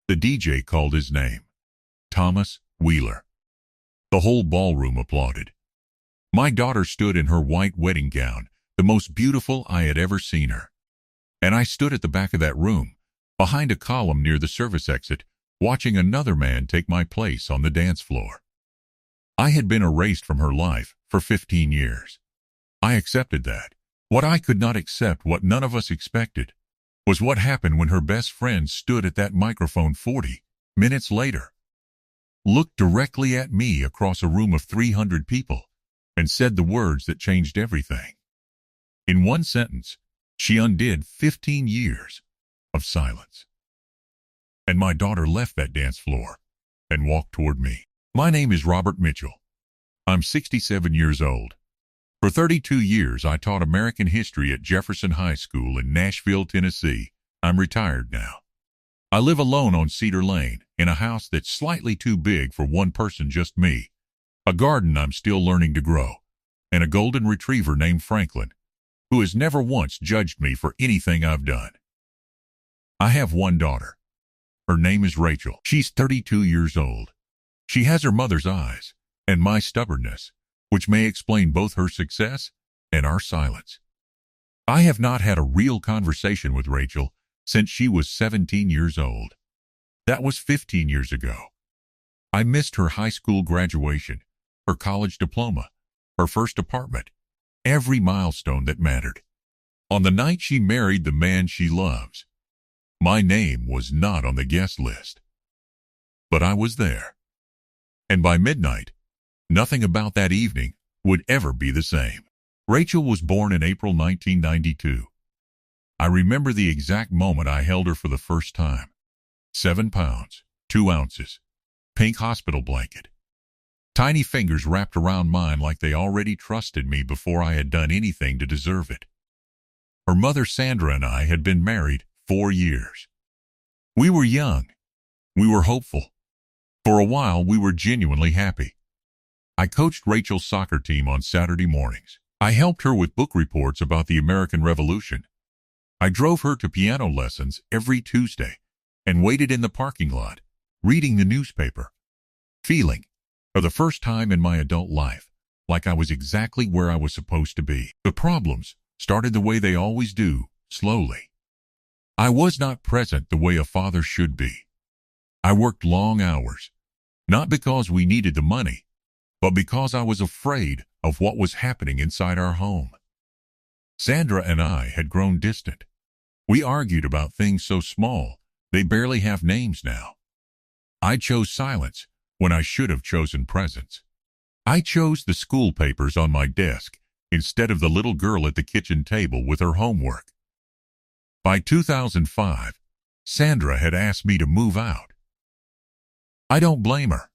The DJ called his name, Thomas Wheeler. The whole ballroom applauded. My daughter stood in her white wedding gown, the most beautiful I had ever seen her. And I stood at the back of that room, behind a column near the service exit, watching another man take my place on the dance floor. I had been erased from her life for 15 years. I accepted that. What I could not accept, what none of us expected, was what happened when her best friend stood at that microphone 40 minutes later, looked directly at me across a room of 300 people, and said the words that changed everything. In one sentence, she undid 15 years of silence. And my daughter left that dance floor and walked toward me. My name is Robert Mitchell. I'm 67 years old. For 32 years, I taught American history at Jefferson High School in Nashville, Tennessee. I'm retired now. I live alone on Cedar Lane in a house that's slightly too big for one person, just me, a garden I'm still learning to grow, and a golden retriever named Franklin, who has never once judged me for anything I've done. I have one daughter. Her name is Rachel. She's 32 years old. She has her mother's eyes and my stubbornness, which may explain both her success and our silence. I have not had a real conversation with Rachel since she was 17 years old. That was 15 years ago. I missed her high school graduation, her college diploma, her first apartment, every milestone that mattered. On the night she married the man she loves, my name was not on the guest list. But I was there. And by midnight, nothing about that evening would ever be the same. Rachel was born in April 1992. I remember the exact moment I held her for the first time. 7 pounds, 2 ounces, pink hospital blanket. Tiny fingers wrapped around mine like they already trusted me before I had done anything to deserve it. Her mother Sandra and I had been married 4 years. We were young. We were hopeful. For a while, we were genuinely happy. I coached Rachel's soccer team on Saturday mornings. I helped her with book reports about the American Revolution. I drove her to piano lessons every Tuesday and waited in the parking lot, reading the newspaper, feeling, for the first time in my adult life, like I was exactly where I was supposed to be. The problems started the way they always do, slowly. I was not present the way a father should be. I worked long hours, not because we needed the money, but because I was afraid of what was happening inside our home. Sandra and I had grown distant. We argued about things so small, they barely have names now. I chose silence when I should have chosen presence. I chose the school papers on my desk instead of the little girl at the kitchen table with her homework. By 2005, Sandra had asked me to move out. I don't blame her.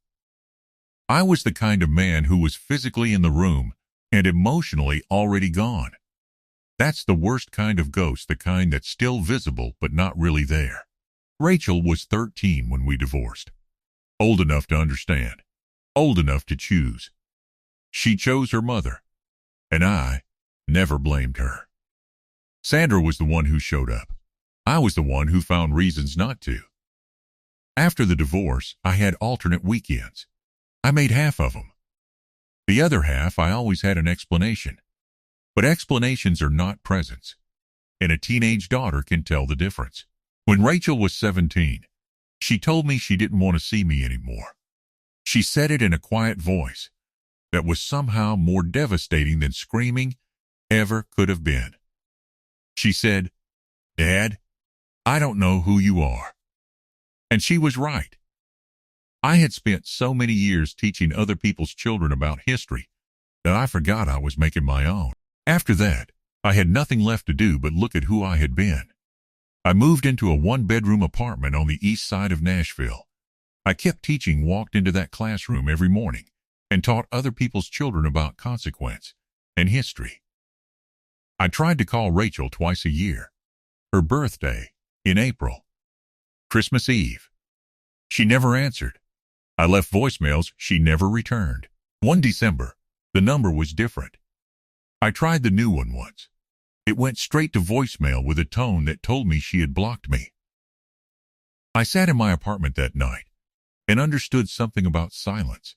I was the kind of man who was physically in the room and emotionally already gone. That's the worst kind of ghost, the kind that's still visible but not really there. Rachel was 13 when we divorced. Old enough to understand. Old enough to choose. She chose her mother, and I never blamed her. Sandra was the one who showed up. I was the one who found reasons not to. After the divorce, I had alternate weekends. I made half of them. The other half, I always had an explanation. But explanations are not presents, and a teenage daughter can tell the difference. When Rachel was 17, she told me she didn't want to see me anymore. She said it in a quiet voice that was somehow more devastating than screaming ever could have been. She said, "Dad, I don't know who you are." And she was right. I had spent so many years teaching other people's children about history that I forgot I was making my own. After that, I had nothing left to do but look at who I had been. I moved into a one-bedroom apartment on the east side of Nashville. I kept teaching, walked into that classroom every morning, and taught other people's children about consequence and history. I tried to call Rachel twice a year. Her birthday, in April. Christmas Eve. She never answered. I left voicemails she never returned. One December, the number was different. I tried the new one once. It went straight to voicemail with a tone that told me she had blocked me. I sat in my apartment that night and understood something about silence,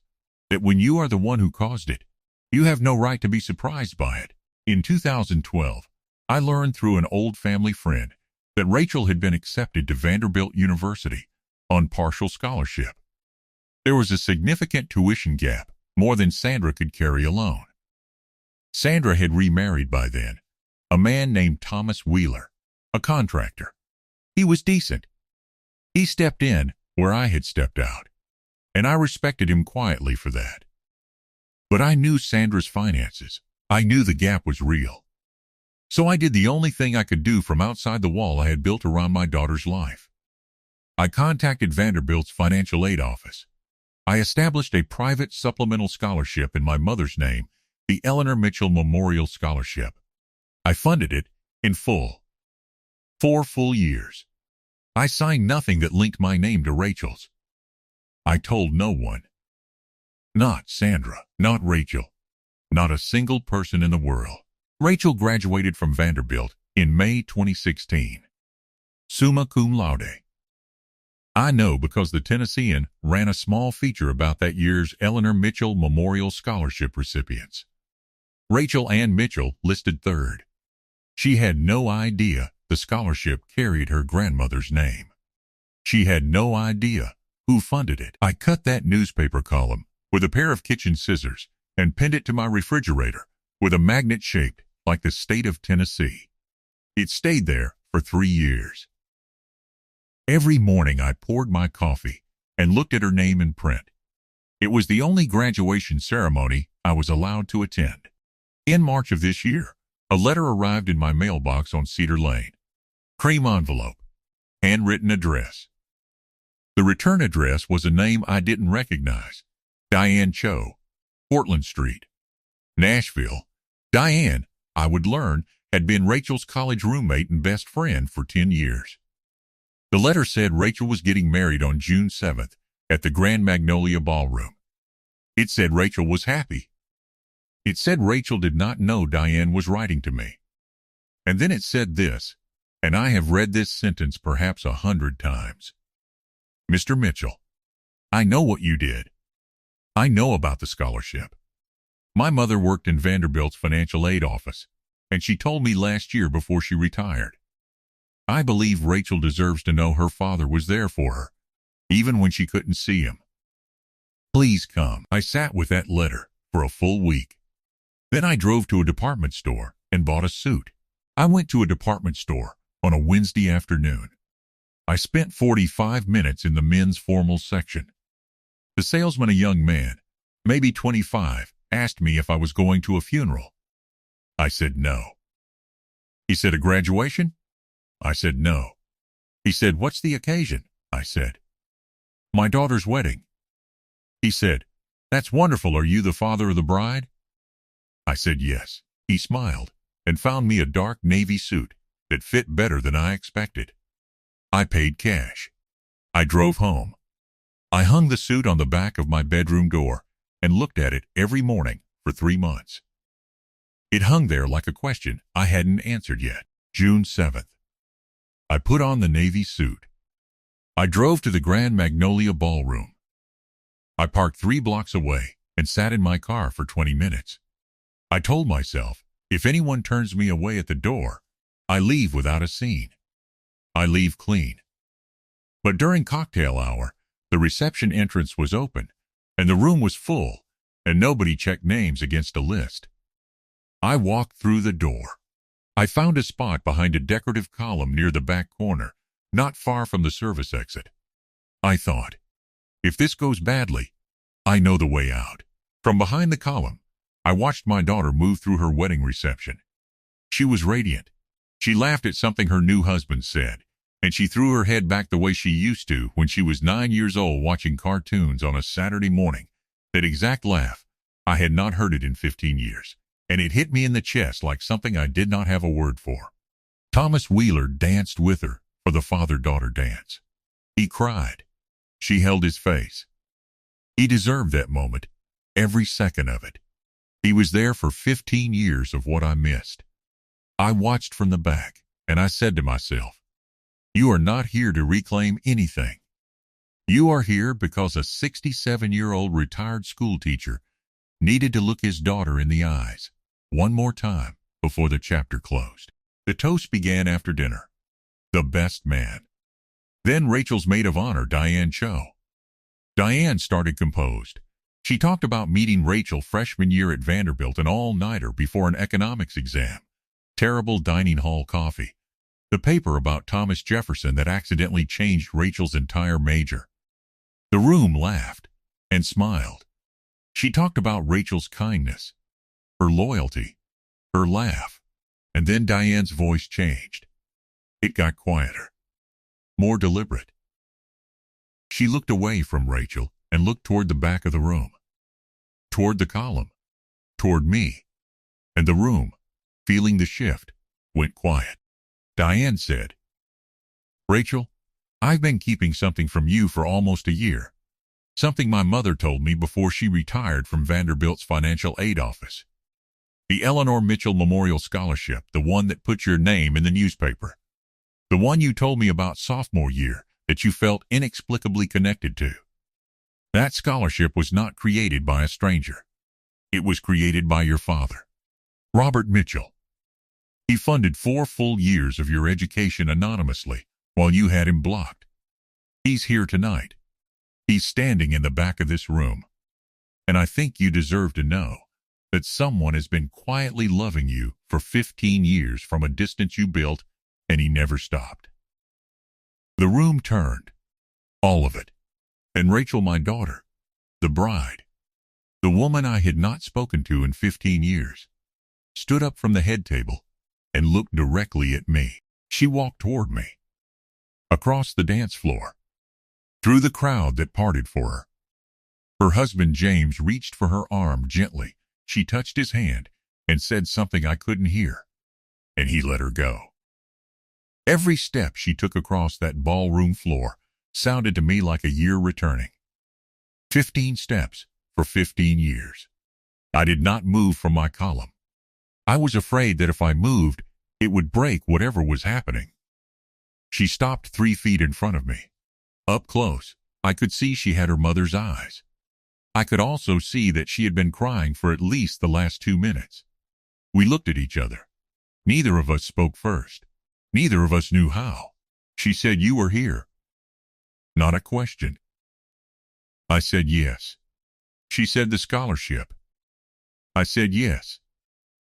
that when you are the one who caused it, you have no right to be surprised by it. In 2012, I learned through an old family friend that Rachel had been accepted to Vanderbilt University on partial scholarship. There was a significant tuition gap, more than Sandra could carry alone. Sandra had remarried by then, a man named Thomas Wheeler, a contractor. He was decent. He stepped in where I had stepped out, and I respected him quietly for that. But I knew Sandra's finances. I knew the gap was real. So I did the only thing I could do from outside the wall I had built around my daughter's life. I contacted Vanderbilt's financial aid office. I established a private supplemental scholarship in my mother's name, the Eleanor Mitchell Memorial Scholarship. I funded it in full. 4 full years. I signed nothing that linked my name to Rachel's. I told no one. Not Sandra, not Rachel, not a single person in the world. Rachel graduated from Vanderbilt in May 2016. Summa cum laude. I know because the Tennessean ran a small feature about that year's Eleanor Mitchell Memorial Scholarship recipients. Rachel Ann Mitchell listed third. She had no idea the scholarship carried her grandmother's name. She had no idea who funded it. I cut that newspaper column with a pair of kitchen scissors and pinned it to my refrigerator with a magnet shaped like the state of Tennessee. It stayed there for 3 years. Every morning I poured my coffee and looked at her name in print. It was the only graduation ceremony I was allowed to attend. In March of this year, a letter arrived in my mailbox on Cedar Lane. Cream envelope, handwritten address. The return address was a name I didn't recognize. Diane Cho, Portland Street, Nashville. Diane, I would learn, had been Rachel's college roommate and best friend for 10 years. The letter said Rachel was getting married on June 7th at the Grand Magnolia Ballroom. It said Rachel was happy. It said Rachel did not know Diane was writing to me. And then it said this, and I have read this sentence perhaps 100 times. Mr. Mitchell, I know what you did. I know about the scholarship. My mother worked in Vanderbilt's financial aid office, and she told me last year before she retired. I believe Rachel deserves to know her father was there for her, even when she couldn't see him. Please come. I sat with that letter for a full week. Then I drove to a department store and bought a suit. I went to a department store on a Wednesday afternoon. I spent 45 minutes in the men's formal section. The salesman, a young man, maybe 25, asked me if I was going to a funeral. I said no. He said, a graduation? I said no. He said, what's the occasion? I said, my daughter's wedding. He said, that's wonderful. Are you the father of the bride? I said yes. He smiled and found me a dark navy suit that fit better than I expected. I paid cash. I drove home. I hung the suit on the back of my bedroom door and looked at it every morning for 3 months. It hung there like a question I hadn't answered yet. June 7th. I put on the navy suit. I drove to the Grand Magnolia Ballroom. I parked 3 blocks away and sat in my car for 20 minutes. I told myself, if anyone turns me away at the door, I leave without a scene. I leave clean. But during cocktail hour, the reception entrance was open, and the room was full, and nobody checked names against a list. I walked through the door. I found a spot behind a decorative column near the back corner, not far from the service exit. I thought, if this goes badly, I know the way out. From behind the column, I watched my daughter move through her wedding reception. She was radiant. She laughed at something her new husband said, and she threw her head back the way she used to when she was 9 years old watching cartoons on a Saturday morning. That exact laugh, I had not heard it in 15 years, and it hit me in the chest like something I did not have a word for. Thomas Wheeler danced with her for the father-daughter dance. He cried. She held his face. He deserved that moment, every second of it. He was there for 15 years of what I missed. I watched from the back, and I said to myself, You are not here to reclaim anything. You are here because a 67-year-old retired school teacher needed to look his daughter in the eyes one more time before the chapter closed. The toast began after dinner. The best man. Then Rachel's maid of honor, Diane Cho. Diane started composed. She talked about meeting Rachel freshman year at Vanderbilt, an all-nighter before an economics exam, terrible dining hall coffee, the paper about Thomas Jefferson that accidentally changed Rachel's entire major. The room laughed and smiled. She talked about Rachel's kindness, her loyalty, her laugh, and then Diane's voice changed. It got quieter, more deliberate. She looked away from Rachel and looked toward the back of the room, toward the column, toward me, and the room, feeling the shift, went quiet. Diane said, "Rachel, I've been keeping something from you for almost a year, something my mother told me before she retired from Vanderbilt's financial aid office. The Eleanor Mitchell Memorial Scholarship, the one that put your name in the newspaper. The one you told me about sophomore year that you felt inexplicably connected to. That scholarship was not created by a stranger. It was created by your father, Robert Mitchell. He funded 4 full years of your education anonymously while you had him blocked. He's here tonight. He's standing in the back of this room. And I think you deserve to know that someone has been quietly loving you for 15 years from a distance you built, and he never stopped." The room turned, all of it, and Rachel, my daughter, the bride, the woman I had not spoken to in 15 years, stood up from the head table and looked directly at me. She walked toward me, across the dance floor, through the crowd that parted for her. Her husband James reached for her arm gently. She touched his hand and said something I couldn't hear, and he let her go. Every step she took across that ballroom floor sounded to me like a year returning. 15 steps for 15 years. I did not move from my column. I was afraid that if I moved, it would break whatever was happening. She stopped 3 feet in front of me. Up close, I could see she had her mother's eyes. I could also see that she had been crying for at least the last 2 minutes. We looked at each other. Neither of us spoke first. Neither of us knew how. She said, "You were here." Not a question. I said yes. She said, "The scholarship." I said yes.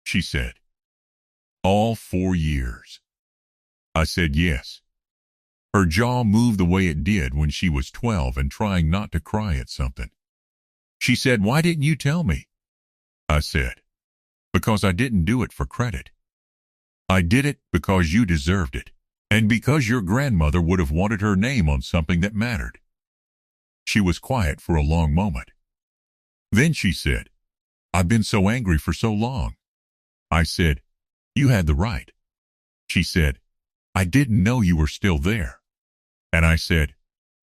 She said, "All 4 years." I said yes. Her jaw moved the way it did when she was 12 and trying not to cry at something. She said, "Why didn't you tell me?" I said, "Because I didn't do it for credit. I did it because you deserved it, and because your grandmother would have wanted her name on something that mattered." She was quiet for a long moment. Then she said, "I've been so angry for so long." I said, "You had the right." She said, "I didn't know you were still there." And I said,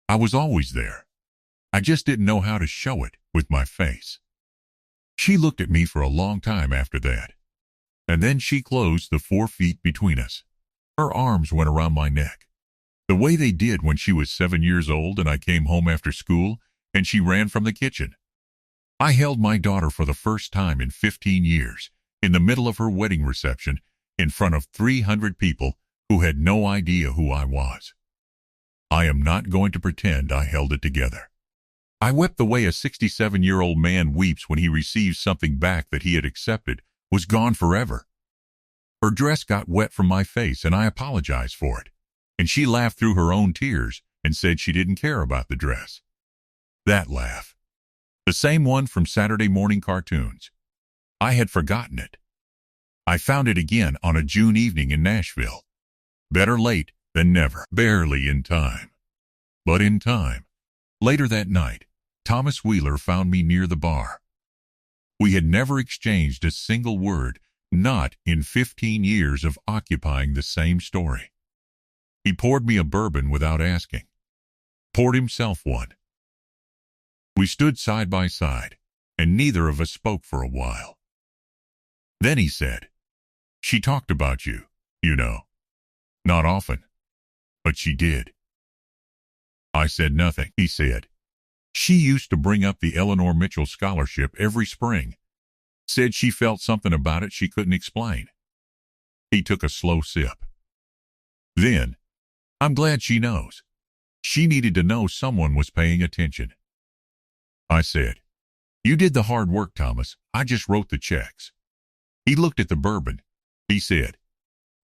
"I was always there. I just didn't know how to show it with my face." She looked at me for a long time after that, and then she closed the 4 feet between us. Her arms went around my neck, the way they did when she was 7 years old and I came home after school and she ran from the kitchen. I held my daughter for the first time in 15 years, in the middle of her wedding reception, in front of 300 people who had no idea who I was. I am not going to pretend I held it together. I wept the way a 67-year-old man weeps when he receives something back that he had accepted was gone forever. Her dress got wet from my face and I apologized for it, and she laughed through her own tears and said she didn't care about the dress. That laugh, the same one from Saturday morning cartoons. I had forgotten it. I found it again on a June evening in Nashville. Better late than never. Barely in time. But in time. Later that night, Thomas Wheeler found me near the bar. We had never exchanged a single word, not in 15 years of occupying the same story. He poured me a bourbon without asking. Poured himself one. We stood side by side, and neither of us spoke for a while. Then he said, "She talked about you, you know. Not often. But she did. I said nothing, he said. She used to bring up the Eleanor Mitchell scholarship every spring. Said she felt something about it she couldn't explain. He took a slow sip. Then, I'm glad she knows. She needed to know someone was paying attention. I said, you did the hard work, Thomas. I just wrote the checks. He looked at the bourbon. He said,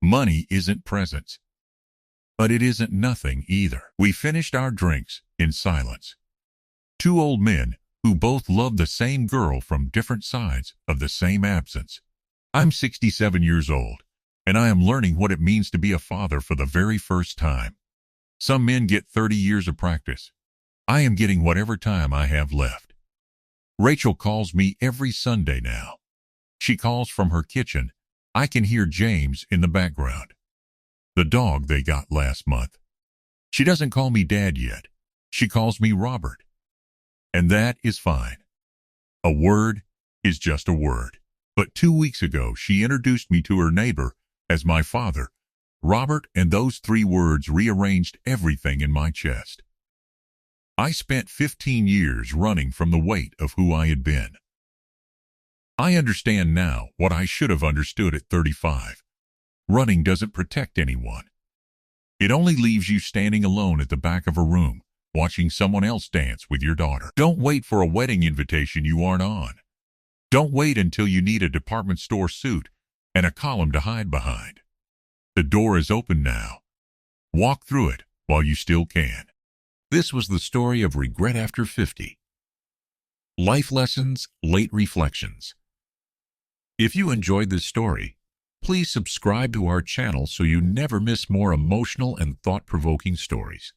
money isn't presents. But it isn't nothing either. We finished our drinks in silence. Two old men who both loved the same girl from different sides of the same absence. I'm 67 years old, and I am learning what it means to be a father for the very first time. Some men get 30 years of practice. I am getting whatever time I have left. Rachel calls me every Sunday now. She calls from her kitchen. I can hear James in the background, the dog they got last month. She doesn't call me Dad yet. She calls me Robert. And that is fine. A word is just a word. But 2 weeks ago, she introduced me to her neighbor as my father, Robert, and those 3 words rearranged everything in my chest. I spent 15 years running from the weight of who I had been. I understand now what I should have understood at 35. Running doesn't protect anyone. It only leaves you standing alone at the back of a room, watching someone else dance with your daughter. Don't wait for a wedding invitation you aren't on. Don't wait until you need a department store suit and a column to hide behind. The door is open now. Walk through it while you still can. This was the story of Regret After 50. Life Lessons, Late Reflections. If you enjoyed this story, please subscribe to our channel so you never miss more emotional and thought-provoking stories.